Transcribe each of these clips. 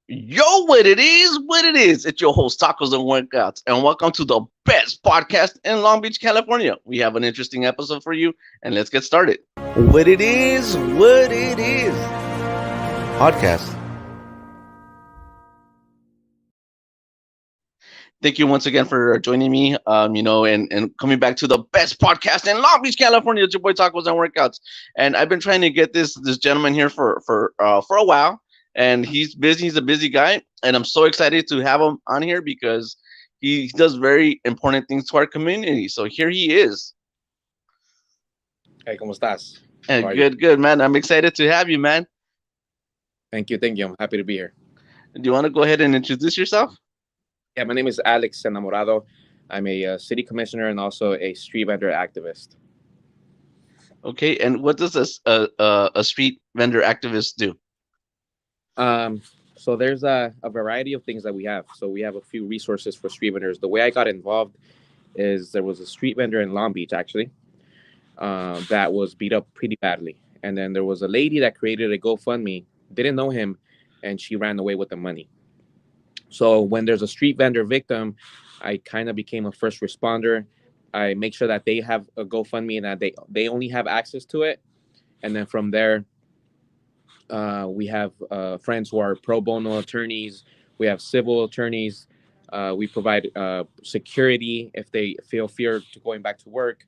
Yo, what it is. It's your host, Tacos and Workouts, and welcome to the best podcast in Long Beach, California. We have an interesting episode for you, and let's get started. What it is. Podcast. Thank you once again for joining me, and coming back to the best podcast in Long Beach, California. It's your boy Tacos and Workouts, and I've been trying to get this gentleman here for a while, and he's busy. He's a busy guy, and I'm so excited to have him on here because he does very important things to our community. So here he is. Hey, ¿cómo estás? How And are you? good, man. I'm excited to have you, man. Thank you. I'm happy to be here. Do you want to go ahead and introduce yourself? Yeah, my name is Alex Enamorado. I'm a city commissioner and also a street vendor activist. Okay, and what does a street vendor activist do? So there's a variety of things that we have. So we have a few resources for street vendors. The way I got involved is there was a street vendor in Long Beach, actually, that was beat up pretty badly. And then there was a lady that created a GoFundMe, didn't know him, and she ran away with the money. So when there's a street vendor victim, I kind of became a first responder. I make sure that they have a GoFundMe and that they only have access to it. And then from there, we have friends who are pro bono attorneys. We have civil attorneys. We provide security if they feel fear to going back to work.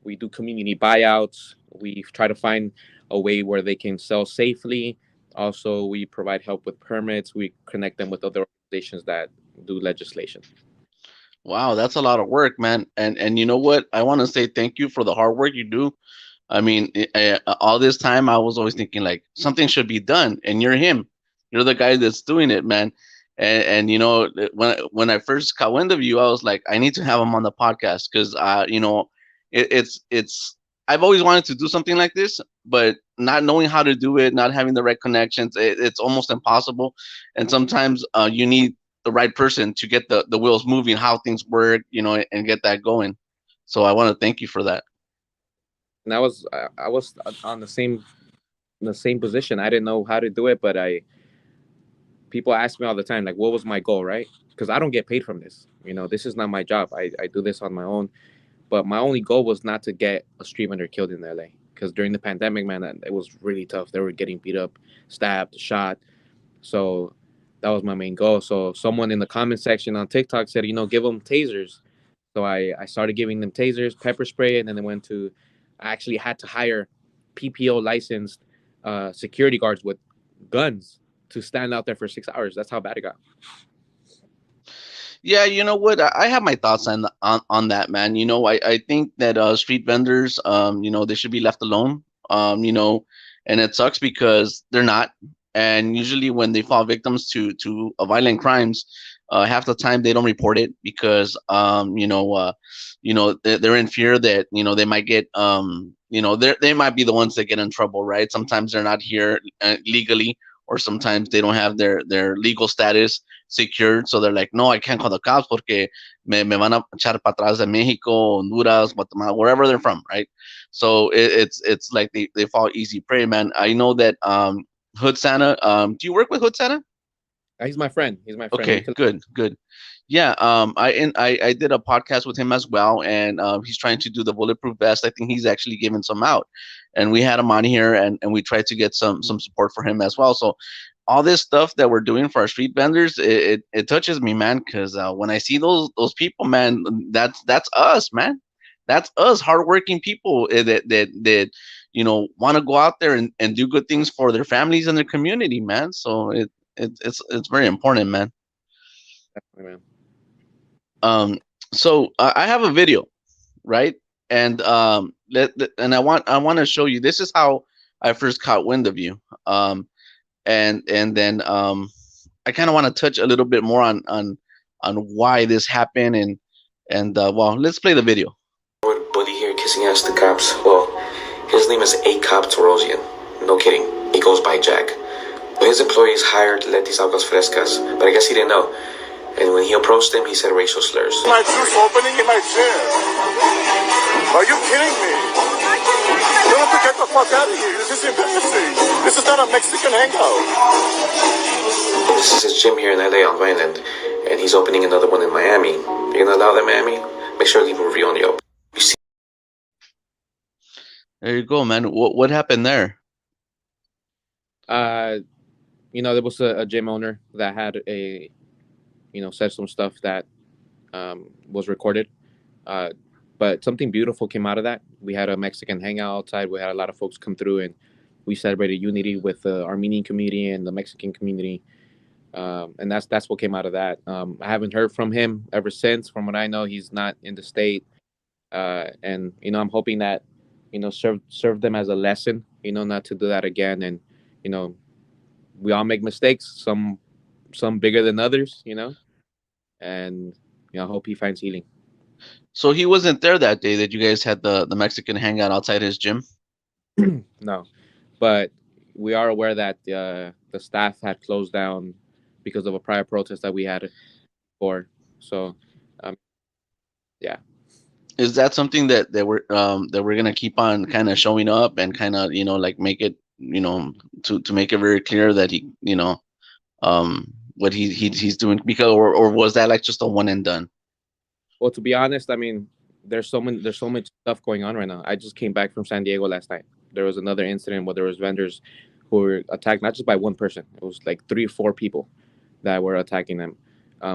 We do community buyouts. We try to find a way where they can sell safely. Also, we provide help with permits. We connect them with other organizations that do legislation. Wow, that's a lot of work, man. And you know what? I want to say thank you for the hard work you do. I mean, all this time I was always thinking like something should be done, and you're him. You're the guy that's doing it, man. And when I first caught wind of you, I was like, I need to have him on the podcast because it's I've always wanted to do something like this, but not knowing how to do it, not having the right connections, it's almost impossible. And sometimes you need the right person to get the wheels moving, how things work, and get that going. So I want to thank you for that. And I was on the same position. I didn't know how to do it, but I people ask me all the time, like, what was my goal, right? Because I don't get paid from this. This is not my job. I do this on my own. But my only goal was not to get a street vendor killed in LA. Because during the pandemic, man, it was really tough. They were getting beat up, stabbed, shot. So that was my main goal. So someone in the comment section on TikTok said, give them tasers. So I started giving them tasers, pepper spray, and then I actually had to hire PPO licensed security guards with guns to stand out there for 6 hours. That's how bad it got. Yeah, you know what? I have my thoughts on that, man. I think that street vendors, they should be left alone. And it sucks because they're not. And usually when they fall victims to violent crimes, half the time they don't report it because they're in fear that they might get they might be the ones that get in trouble, right? Sometimes they're not here legally, or sometimes they don't have their legal status secured, so they're like, no, I can't call the cops porque me van a echar para atrás de Mexico, Honduras, Guatemala, wherever they're from, right? So it's like they fall easy prey, man. I know that Hood Santa, do you work with Hood Santa? He's my friend. He's my friend. Okay, good. Yeah, I did a podcast with him as well, and he's trying to do the bulletproof vest. I think he's actually giving some out, and we had him on here, and we tried to get some support for him as well. So all this stuff that we're doing for our street vendors, it touches me, man, because when I see those people, man, that's us, man. That's us, hardworking people that want to go out there and do good things for their families and their community, man. So it's very important, man. Definitely, man. So I have a video, right? And and I want to show you. This is how I first caught wind of you. And then I kind of want to touch a little bit more on why this happened and let's play the video. Buddy here kissing ass to cops. Well, his name is A Cop Torosian. No kidding. He goes by Jack. But his employees hired Leti's Aguas Frescas, but I guess he didn't know. And when he approached them, he said racial slurs. My juice opening in my chair. Are you kidding me? Tell them to get the fuck out of here. This is embassy. This is not a Mexican hangout. This is his gym here in LA on Vineland, and he's opening another one in Miami. You're gonna allow that, Miami? Make sure to leave a review on Yelp. There you go, man. What happened there? There was a gym owner that had said some stuff that was recorded. But something beautiful came out of that. We had a Mexican hangout outside. We had a lot of folks come through, and we celebrated unity with the Armenian community and the Mexican community. And that's what came out of that. I haven't heard from him ever since. From what I know, he's not in the state. And I'm hoping that serve them as a lesson. Not to do that again. And we all make mistakes. Some bigger than others. And I hope he finds healing. So he wasn't there that day that you guys had the Mexican hangout outside his gym? No, but we are aware that the staff had closed down because of a prior protest that we had before. So, yeah. Is that something that we're gonna keep on kind of showing up and kind of like make it to make it very clear that he what he's doing, because or was that like just a one and done? Well, to be honest, I mean, there's so much stuff going on right now. I just came back from San Diego last night. There was another incident where there was vendors who were attacked, not just by one person. It was like 3 or 4 people that were attacking them.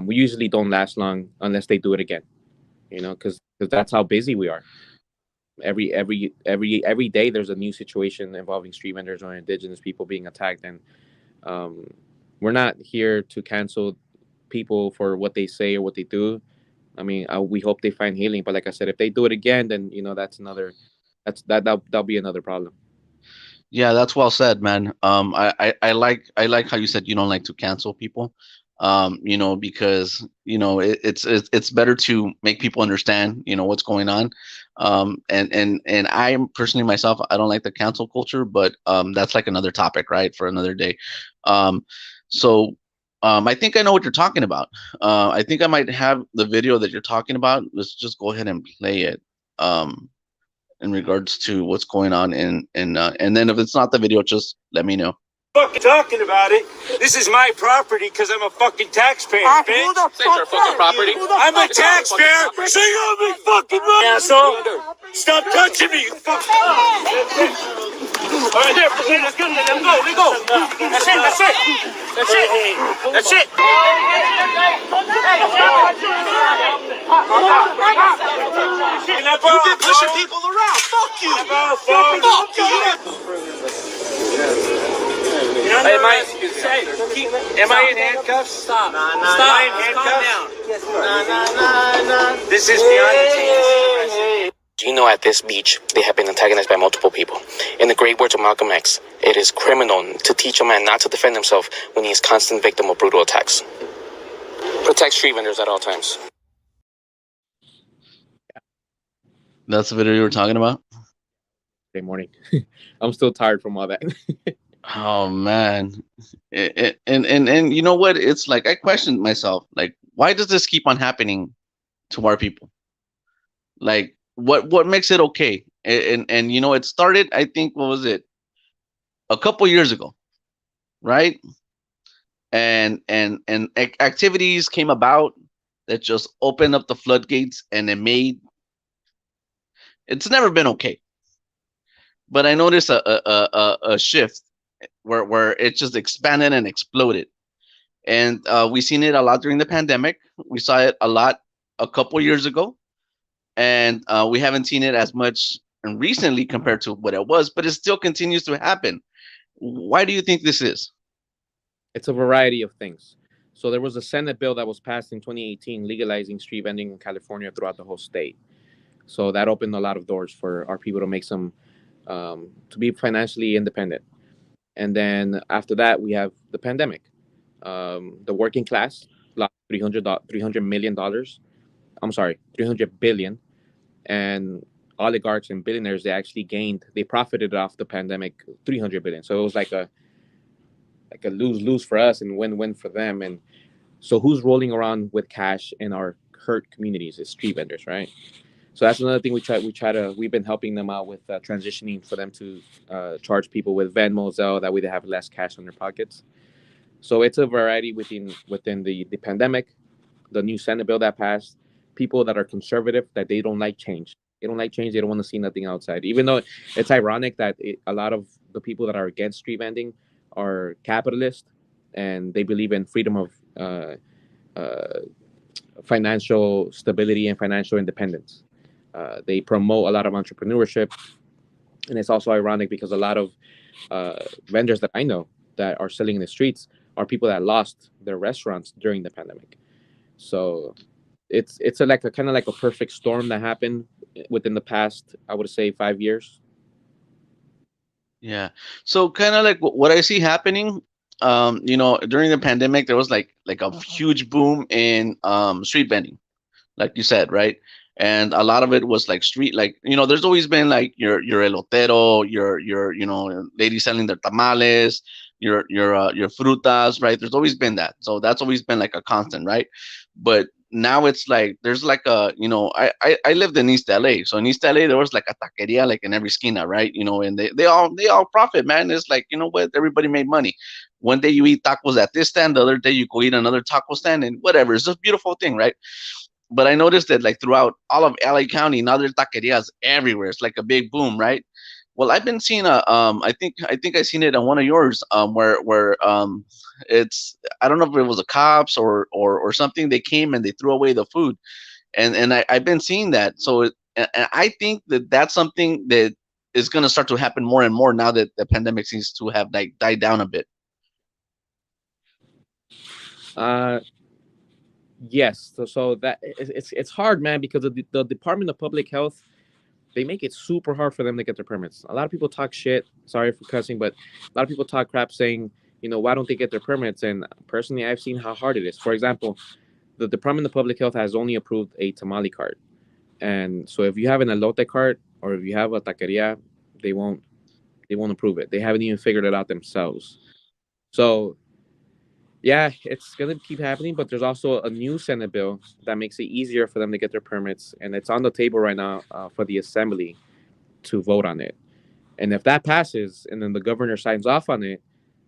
We usually don't last long unless they do it again, because that's how busy we are. Every day there's a new situation involving street vendors or indigenous people being attacked, and we're not here to cancel people for what they say or what they do. I mean, we hope they find healing, but like I said, if they do it again, then that'll be another problem. Yeah, that's well said, man. I like how you said you don't like to cancel people, because it's better to make people understand what's going on. And I personally myself, I don't like the cancel culture, but that's like another topic, right, for another day. So I think I know what you're talking about. I think I might have the video that you're talking about. Let's just go ahead and play it. In regards to what's going on and then if it's not the video, just let me know. Fucking talking about it. This is my property because I'm a fucking taxpayer, bitch. It's your fucking property. I'm a taxpayer, so you owe me fucking money, asshole. Stop touching me, you fucking. All right, there, let's go. Let go. That's it. You've been pushing people around. Fuck you. Fuck you. Hey, am I in handcuffs? Stop. Stop in handcuffs? Calm down. This is beyond the Do you know at this beach, they have been antagonized by multiple people? In the great words of Malcolm X, it is criminal to teach a man not to defend himself when he is constant victim of brutal attacks. Protect street vendors at all times. That's the video you were talking about? Good morning. I'm still tired from all that. Oh man. And you know what? It's like I questioned myself, like, why does this keep on happening to our people? Like, what makes it okay? And it started, I think, what was it? A couple years ago, right? And activities came about that just opened up the floodgates, and it's never been okay. But I noticed a shift where it just expanded and exploded. And we seen it a lot during the pandemic. We saw it a lot a couple years ago. And we haven't seen it as much recently compared to what it was, but it still continues to happen. Why do you think this is? It's a variety of things. So there was a Senate bill that was passed in 2018 legalizing street vending in California throughout the whole state. So that opened a lot of doors for our people to make some, to be financially independent. And then after that, we have the pandemic. The working class lost $300 million. I'm sorry, 300 billion. And oligarchs and billionaires, they profited off the pandemic 300 billion. So it was like a lose-lose for us and win-win for them. And so who's rolling around with cash in our hurt communities is street vendors, right? So that's another thing we've been helping them out with, transitioning for them to charge people with Venmo, Zelle, that way they have less cash in their pockets. So it's a variety within the pandemic, the new Senate bill that passed, people that are conservative, that they don't like change. They don't like change. They don't want to see nothing outside. Even though it's ironic that a lot of the people that are against street vending are capitalist, and they believe in freedom of uh, financial stability and financial independence. They promote a lot of entrepreneurship, and it's also ironic because a lot of vendors that I know that are selling in the streets are people that lost their restaurants during the pandemic. So it's like a kind of like a perfect storm that happened within the past, I would say, 5 years. Yeah. So kind of like what I see happening, during the pandemic, there was like a huge boom in street vending, like you said, right? And a lot of it was like street, like there's always been like your elotero, your lady selling their tamales, your frutas, right? There's always been that, so that's always been like a constant, right? But now it's like there's like I lived in East LA, so in East LA there was like a taqueria like in every esquina, right? And they all profit, man. It's like, what, everybody made money. One day you eat tacos at this stand, the other day you go eat another taco stand, and whatever. It's a beautiful thing, right? But I noticed that like throughout all of LA County, now there's taquerias everywhere. It's like a big boom, right? Well, I've been seeing I think I seen it on one of yours, where it's, I don't know if it was the cops or something. They came and they threw away the food, and I've been seeing that. So and I think that that's something that is going to start to happen more and more now that the pandemic seems to have like died down a bit. Uh, yes. So that it's hard, man, because the Department of Public Health, they make it super hard for them to get their permits. A lot of people talk shit. Sorry for cussing, but a lot of people talk crap saying, why don't they get their permits? And personally, I've seen how hard it is. For example, the Department of Public Health has only approved a tamale card. And so if you have an elote card or if you have a taqueria, they won't they won't approve it. They haven't even figured it out themselves. So yeah, it's gonna keep happening, but there's also a new Senate bill that makes it easier for them to get their permits, and it's on the table right now for the Assembly to vote on it. And if that passes, and then the governor signs off on it,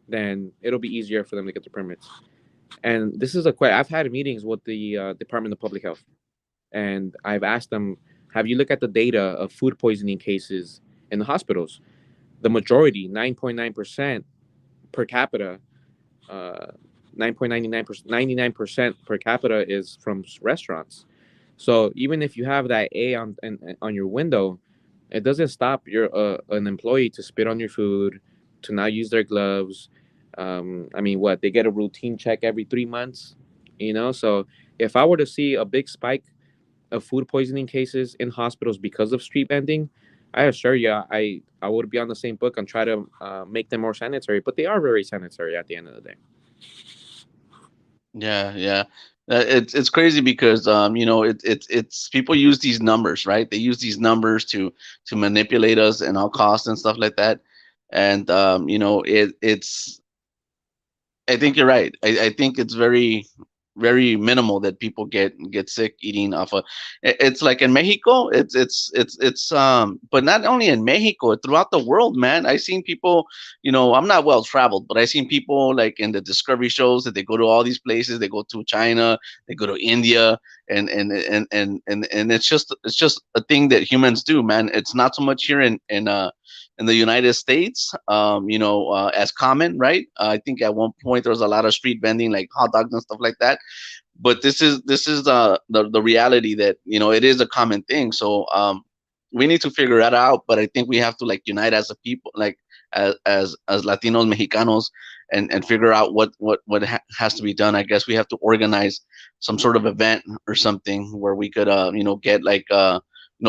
then it'll be easier for them to get their permits. And this is a question I've had meetings with the Department of Public Health, and I've asked them, "Have you looked at the data of food poisoning cases in the hospitals? The majority, 9.9% per capita, uh, 9.99%, 99% per capita is from restaurants. So even if you have that A on your window, it doesn't stop your an employee to spit on your food, to not use their gloves. I mean, what, they get a routine check every 3 months, So if I were to see a big spike of food poisoning cases in hospitals because of street vending, I assure you, I would be on the same book and try to make them more sanitary. But they are very sanitary at the end of the day. Yeah, yeah. It's crazy because it's people use these numbers, right? They use these numbers to manipulate us and all costs and stuff like that. And it's, I think you're right. I think it's very, very minimal that people get sick eating off of. It's like in Mexico. It's but not only in Mexico, throughout the world, man. I seen people. I'm not well traveled, but I seen people like in the Discovery shows that they go to all these places. They go to China, they go to India, and it's just a thing that humans do, man. It's not so much here in the United States, as common, right? I think at one point there was a lot of street vending, like hot dogs and stuff like that. But this is the reality that it is a common thing. So we need to figure that out. But I think we have to like unite as a people, like as Latinos, Mexicanos, and figure out what has to be done. I guess we have to organize some sort of event or something where we could get like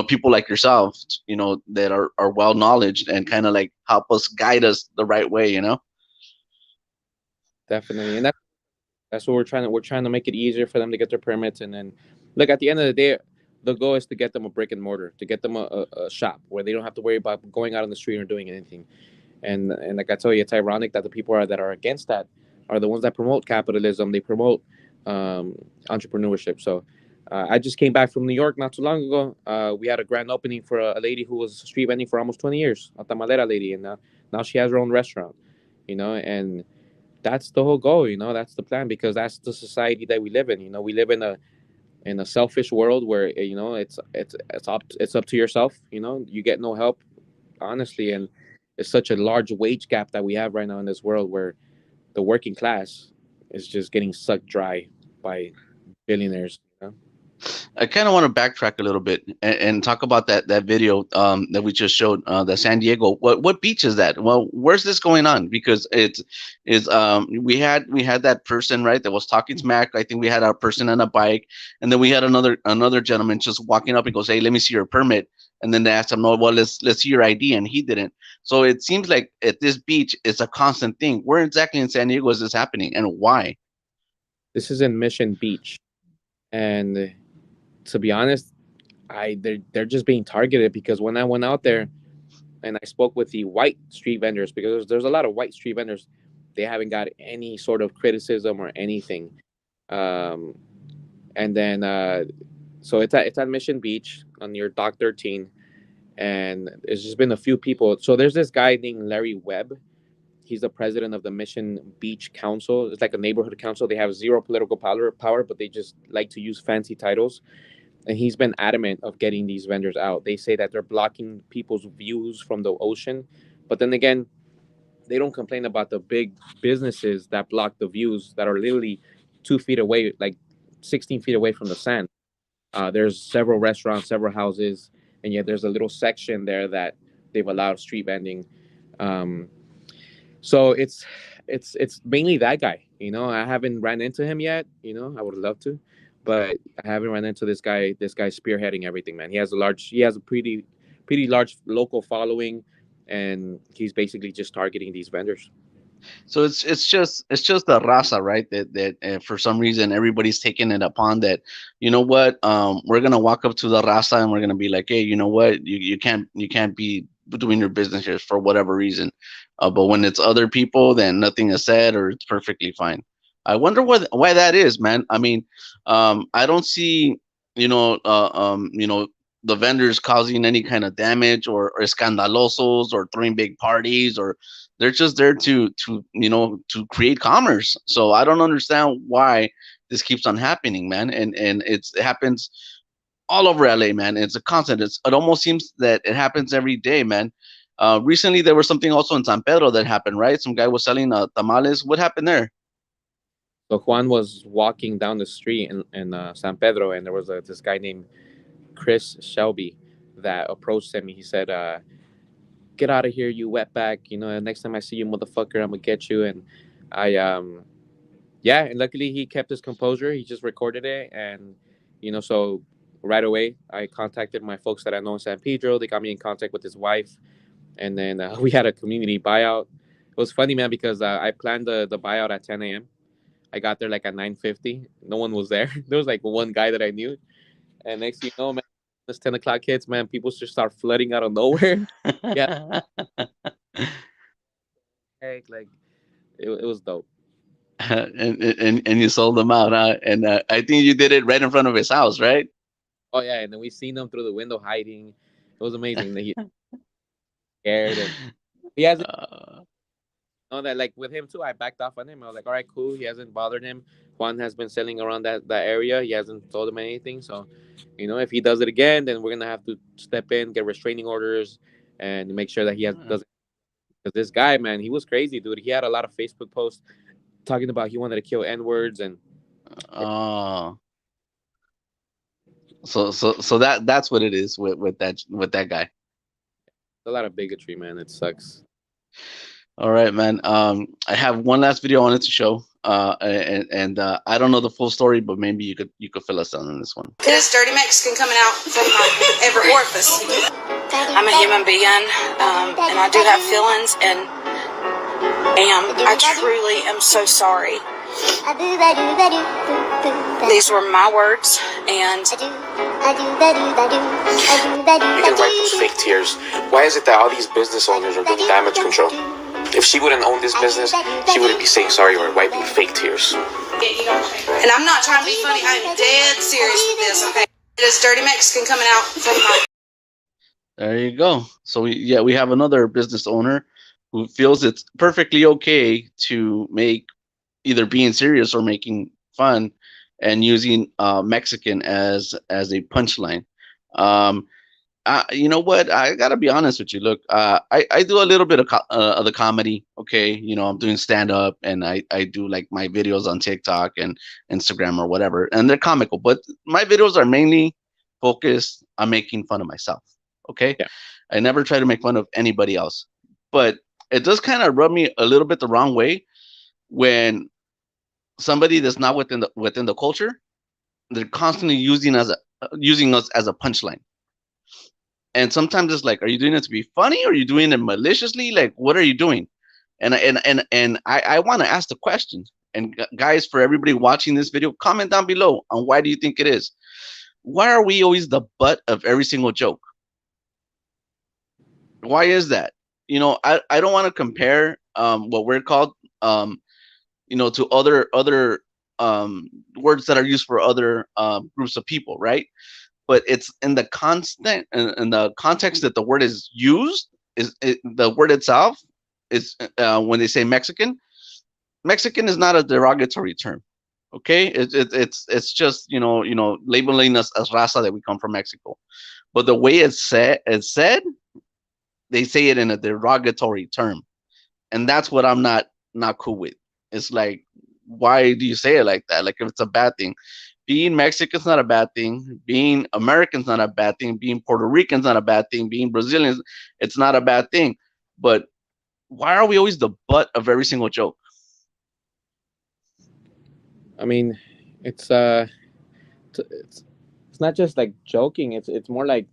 people like yourself, that are well knowledge and kind of like help us guide us the right way. Definitely, and that's what we're trying to make it easier for them to get their permits. And then, look, at the end of the day, the goal is to get them a brick and mortar, to get them a shop where they don't have to worry about going out on the street or doing anything. And like I tell you, it's ironic that the people that are against that are the ones that promote capitalism. They promote entrepreneurship. So I just came back from New York not too long ago. We had a grand opening for a lady who was street vending for almost 20 years, a tamalera lady, and now she has her own restaurant, and that's the whole goal, that's the plan, because that's the society that we live in. We live in a selfish world where it's up to yourself. You get no help, honestly, and it's such a large wage gap that we have right now in this world where the working class is just getting sucked dry by billionaires. I kind of want to backtrack a little bit and talk about that video that we just showed, the San Diego. What beach is that? Well, where's this going on? Because we had that person, right, that was talking smack. I think we had a person on a bike, and then we had another gentleman just walking up and goes, "Hey, let me see your permit." And then they asked him, "No, well, let's see your ID," and he didn't. So it seems like at this beach, it's a constant thing. Where exactly in San Diego is this happening, and why? This is in Mission Beach, and to be honest, they're just being targeted because when I went out there and I spoke with the white street vendors, because there's a lot of white street vendors, they haven't got any sort of criticism or anything. Um, and then so it's at Mission Beach on near Dock 13, and there's just been a few people. So there's this guy named Larry Webb. He's the president of the Mission Beach Council. It's like a neighborhood council. They have zero political power, but they just like to use fancy titles. And he's been adamant of getting these vendors out. They say that they're blocking people's views from the ocean, but then again, they don't complain about the big businesses that block the views that are literally 2 feet away, like 16 feet away from the sand. There's several restaurants, several houses, and yet there's a little section there that they've allowed street vending. Um, so it's mainly that guy. I haven't ran into him yet. I would love to, but I haven't run into this guy. This guy's spearheading everything, man. He has a pretty large local following, and he's basically just targeting these vendors. So it's just the raza, right? That for some reason everybody's taking it upon that. You know what? We're gonna walk up to the raza and we're gonna be like, hey, you know what? You can't be doing your business here for whatever reason. But when it's other people, then nothing is said or it's perfectly fine. I wonder why that is, man. I mean, I don't see, the vendors causing any kind of damage or escandalosos or throwing big parties, or they're just there to create commerce. So I don't understand why this keeps on happening, man. And it happens all over LA, man. It's a constant. It almost seems that it happens every day, man. Recently there was something also in San Pedro that happened, right? Some guy was selling tamales. What happened there? So Juan was walking down the street in San Pedro, and there was this guy named Chris Shelby that approached him. He said, "Get out of here, you wetback! Next time I see you, motherfucker, I'm gonna get you." And yeah, and luckily he kept his composure. He just recorded it, and so right away I contacted my folks that I know in San Pedro. They got me in contact with his wife, and then we had a community buyout. It was funny, man, because I planned the buyout at 10 a.m. I got there like at 9:50. No one was there. There was like one guy that I knew, and next thing you know, man, this 10 o'clock hits, man, people just start flooding out of nowhere. Yeah, heck, like it was dope. and you sold them out, huh? And I think you did it right in front of his house, right? Oh yeah, and then we seen him through the window hiding. It was amazing. He scared, and he hasn't. Uh, That like with him too, I backed off on him. I was like, all right, cool. He hasn't bothered him. Juan has been selling around that area. He hasn't told him anything. So, if he does it again, then we're gonna have to step in, get restraining orders, and make sure that he doesn't. Because this guy, man, he was crazy, dude. He had a lot of Facebook posts talking about he wanted to kill N words and oh, so that's what it is with that guy. a lot of bigotry, man. It sucks. All right, man. I have one last video I wanted to show. And I don't know the full story, but maybe you could fill us in on this one. There's dirty Mexican coming out from my every orifice. I'm a human being, and I do have feelings, and I truly am so sorry. These were my words, and You can wipe those fake tears. Why is it that all these business owners are doing damage control? If she wouldn't own this business, she wouldn't be saying sorry or wiping fake tears. And I'm not trying to be funny. I'm dead serious with this, okay? This dirty Mexican coming out from my... There you go. So we have another business owner who feels it's perfectly okay to make either being serious or making fun and using Mexican as a punchline. Um, you know what? I gotta be honest with you. Look, I do a little bit of the comedy. Okay, I'm doing stand up and I do like my videos on TikTok and Instagram or whatever, and they're comical. But my videos are mainly focused on making fun of myself. Okay, Yeah. I never try to make fun of anybody else. But it does kind of rub me a little bit the wrong way when somebody that's not within the culture, they're constantly using us as a punchline. And sometimes it's like, are you doing it to be funny or are you doing it maliciously? Like, what are you doing? And I want to ask the question. And guys, for everybody watching this video, comment down below on why do you think it is? Why are we always the butt of every single joke? Why is that? I don't want to compare what we're called to other words that are used for other groups of people, right? But it's in the constant in the context that the word is used. The word itself is when they say Mexican is not a derogatory term. Okay, it's just labeling us as raza that we come from Mexico. But the way it's said, they say it in a derogatory term, and that's what I'm not cool with. It's like, why do you say it like that? Like, if it's a bad thing. Being Mexican's not a bad thing. Being American's not a bad thing. Being Puerto Rican's not a bad thing. Being Brazilian, it's not a bad thing. But why are we always the butt of every single joke? I mean, it's it's not just like joking. It's more like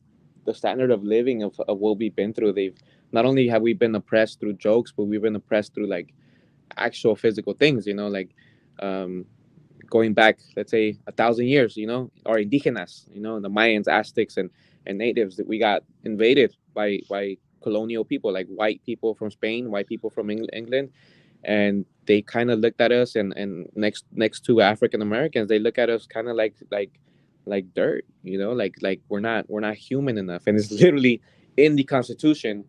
the standard of living of what we've been through. They've not only have we been oppressed through jokes, but we've been oppressed through like actual physical things. Like um, going back, let's say 1,000 years. Or indigenas. The Mayans, Aztecs, and natives that we got invaded by colonial people, like white people from Spain, white people from England, and they kind of looked at us, and next to African Americans, they look at us kind of like dirt, like we're not human enough. And it's literally in the Constitution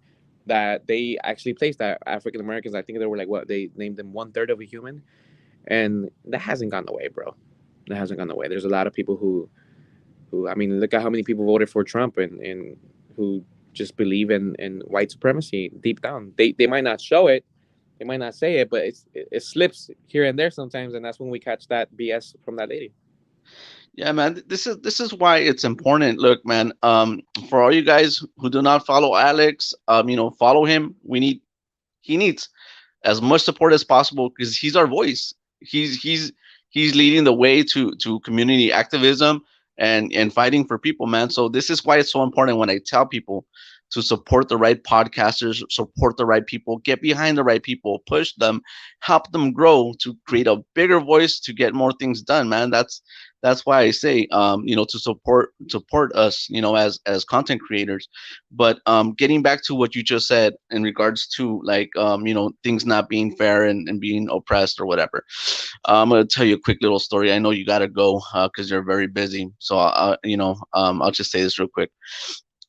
that they actually placed that African Americans, I think they were like, what, they named them one third of a human. And that hasn't gone away, bro. That hasn't gone away. There's a lot of people who I mean, look at how many people voted for Trump and who just believe in white supremacy deep down. They might not show it, they might not say it, but it slips here and there sometimes, and that's when we catch that BS from that lady. Yeah, man. This is why it's important. Look, man. For all you guys who do not follow Alex, follow him. He needs as much support as possible because he's our voice. He's leading the way to community activism and fighting for people, man. So this is why it's so important when I tell people to support the right podcasters, support the right people, get behind the right people, push them, help them grow to create a bigger voice to get more things done, man. That's why I say, to support us, as content creators. But getting back to what you just said in regards to like, things not being fair and being oppressed or whatever. I'm gonna tell you a quick little story. I know you gotta go because you're very busy. So I'll just say this real quick.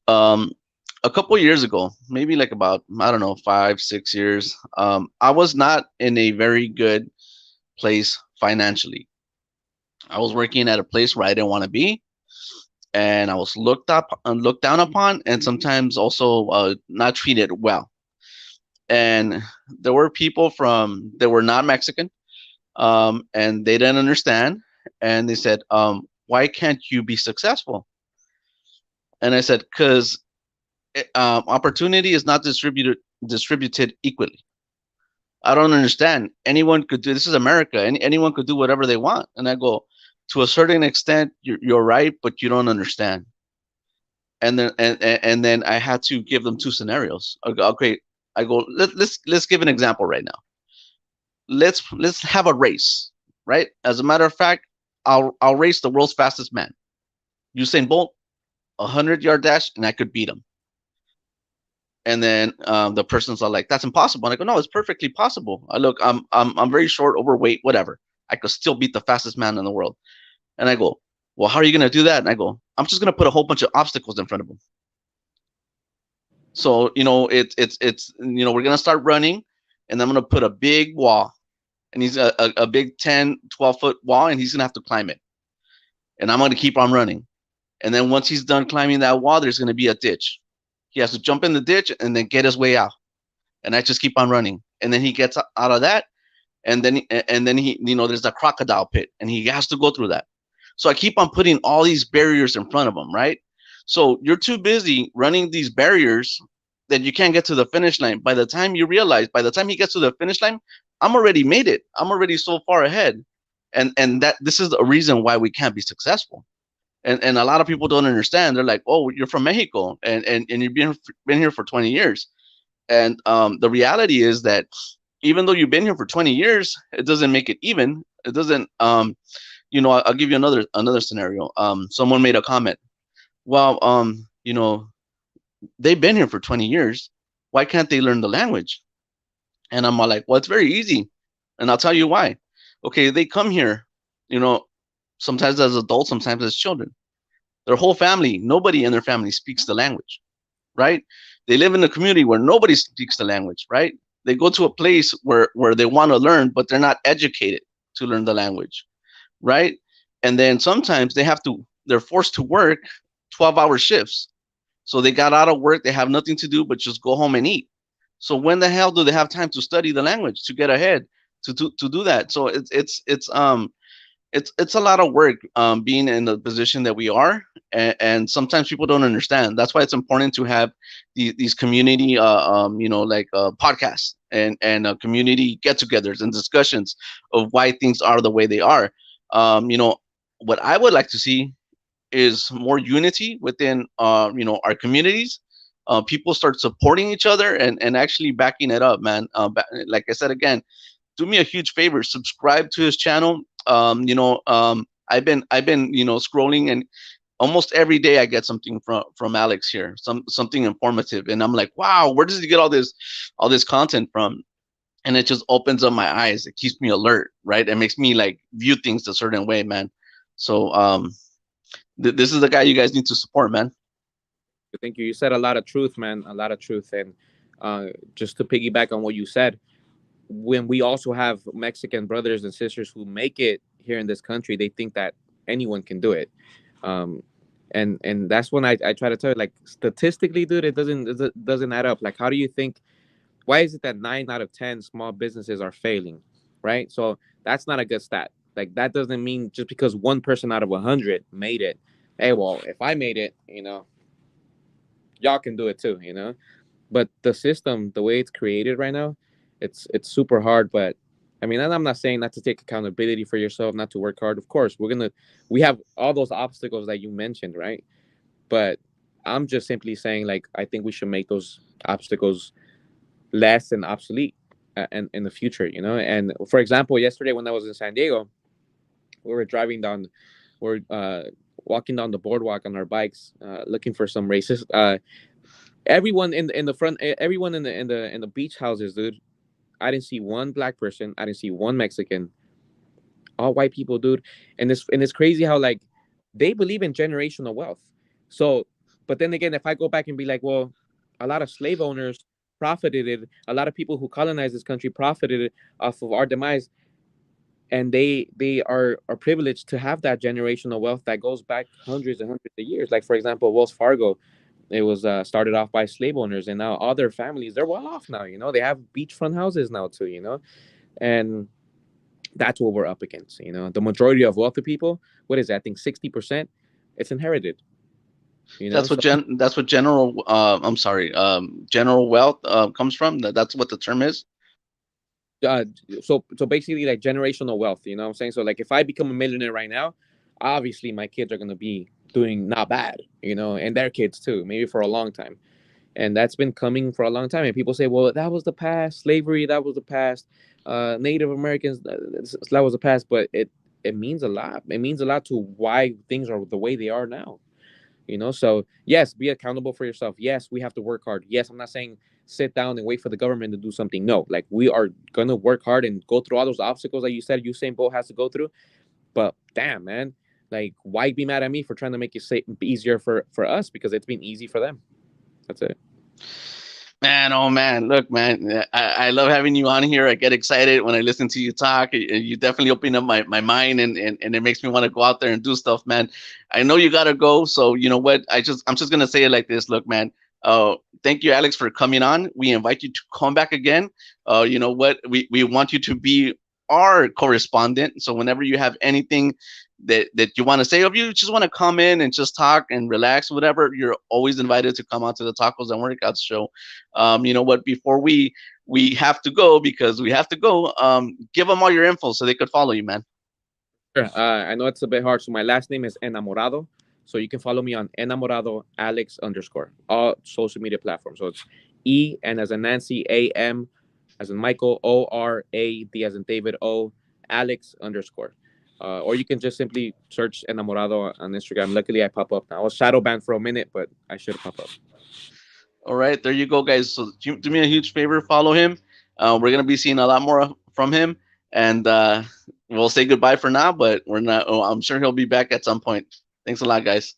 Um, a couple years ago, maybe like about, I don't know, 5, 6 years, I was not in a very good place financially. I was working at a place where I didn't want to be, and I was looked up and looked down upon, and sometimes also not treated well. And there were people that were not Mexican, and they didn't understand, and they said, "Why can't you be successful?" And I said, "Because opportunity is not distributed equally. I don't understand. Anyone could do this. Is America. Anyone could do whatever they want." And I go, to a certain extent, you're right, but you don't understand. And then I had to give them two scenarios. Okay, I go, let's give an example right now. Let's have a race, right? As a matter of fact, I'll race the world's fastest man, Usain Bolt, 100-yard dash, and I could beat him. And then the person's all like, "That's impossible." And I go, "No, it's perfectly possible. Look, I'm very short, overweight, whatever. I could still beat the fastest man in the world. And I go, well, how are you going to do that? And I go, I'm just going to put a whole bunch of obstacles in front of him. So, we're going to start running, and I'm going to put a big wall, and he's a big 10, 12-foot wall, and he's going to have to climb it. And I'm going to keep on running. And then once he's done climbing that wall, there's going to be a ditch. He has to jump in the ditch and then get his way out. And I just keep on running. And then he gets out of that. And then he, there's a crocodile pit, and he has to go through that. So I keep on putting all these barriers in front of him, right? So you're too busy running these barriers that you can't get to the finish line. By the time he gets to the finish line, I'm already made it. I'm already so far ahead. And that this is the reason why we can't be successful. And a lot of people don't understand. They're like, oh, you're from Mexico, and you've been here for 20 years. And the reality is that even though you've been here for 20 years, it doesn't make it even. It doesn't, I'll give you another scenario. Someone made a comment. Well, they've been here for 20 years. Why can't they learn the language? And I'm all like, well, it's very easy. And I'll tell you why. Okay, they come here, sometimes as adults, sometimes as children. Their whole family, nobody in their family speaks the language, right? They live in a community where nobody speaks the language, right? They go to a place where they want to learn, but they're not educated to learn the language, right? And then sometimes they're forced to work 12-hour shifts. So they got out of work, they have nothing to do but just go home and eat. So when the hell do they have time to study the language, to get ahead, to do that? So it's a lot of work, being in the position that we are, and sometimes people don't understand. That's why it's important to have these community, podcasts and community get-togethers and discussions of why things are the way they are. What I would like to see is more unity within, our communities. People start supporting each other and actually backing it up, man. Like I said again, do me a huge favor, subscribe to his channel. I've been scrolling, and almost every day I get something from Alex here, something informative, and I'm like, wow, where does he get all this content from? And it just opens up my eyes. It keeps me alert, right? It makes me like view things a certain way, man. So this is the guy you guys need to support, man. Thank you. You said a lot of truth, man. A lot of truth. And just to piggyback on what you said, when we also have Mexican brothers and sisters who make it here in this country, they think that anyone can do it. And that's when I try to tell you, like, statistically, dude, it doesn't add up. Like, how do you think, why is it that 9 out of 10 small businesses are failing, right? So that's not a good stat. Like, that doesn't mean just because one person out of 100 made it, hey, well, if I made it, y'all can do it too, But the system, the way it's created right now, it's super hard. But I mean, and I'm not saying not to take accountability for yourself, not to work hard. Of course, we have all those obstacles that you mentioned, right? But I'm just simply saying, like, I think we should make those obstacles less and obsolete in the future, And for example, yesterday when I was in San Diego, we were walking down the boardwalk on our bikes, looking for some races. Everyone in the front, everyone in the beach houses, dude. I didn't see one black person. I didn't see one Mexican. All white people, dude. And it's crazy how, like, they believe in generational wealth. So, but then again, if I go back and be like, well, a lot of slave owners profited it. A lot of people who colonized this country profited it off of our demise, and they are privileged to have that generational wealth that goes back hundreds and hundreds of years. Like, for example, Wells Fargo, it was started off by slave owners, and now all their families, they're well off now. They have beachfront houses now too. And that's what we're up against. The majority of wealthy people, what is that? I think 60%, it's inherited. That's what general general wealth comes from. That's what the term is. So basically, like, generational wealth. You know what I'm saying? So, like, if I become a millionaire right now, obviously my kids are gonna be doing not bad, and their kids too, maybe for a long time. And that's been coming for a long time. And people say, well, that was the past. Slavery, that was the past. Native Americans, that was the past. But it means a lot. It means a lot to why things are the way they are now. So yes, be accountable for yourself. Yes, we have to work hard. Yes, I'm not saying sit down and wait for the government to do something. No, like we are gonna work hard and go through all those obstacles that you said Usain Bolt has to go through. But damn, man, like why be mad at me for trying to make it easier for us, because it's been easy for them. That's it. Man, oh man, look, man, I love having you on here. I get excited when I listen to you talk. You definitely open up my mind, and it makes me want to go out there and do stuff, man. I know you gotta go, so you know what? I'm just gonna say it like this. Look, man, thank you, Alex, for coming on. We invite you to come back again. You know what? We want you to be our correspondent. So whenever you have anything that you want to say, if you just want to come in and just talk and relax, whatever, you're always invited to come out to the Tacos and Workouts show. You know what? Before we have to go, because we have to go, give them all your info so they could follow you, man. Sure. I know it's a bit hard. So my last name is Enamorado. So you can follow me on Enamorado Alex _ all social media platforms. So it's EN as in Nancy, AM as in Michael, ORAD as in David, O Alex _ or you can just simply search Enamorado on Instagram. Luckily, I pop up now. I was shadow banned for a minute, but I should pop up. All right, there you go, guys. So do me a huge favor, follow him. We're gonna be seeing a lot more from him, and we'll say goodbye for now. But we're not. Oh, I'm sure he'll be back at some point. Thanks a lot, guys.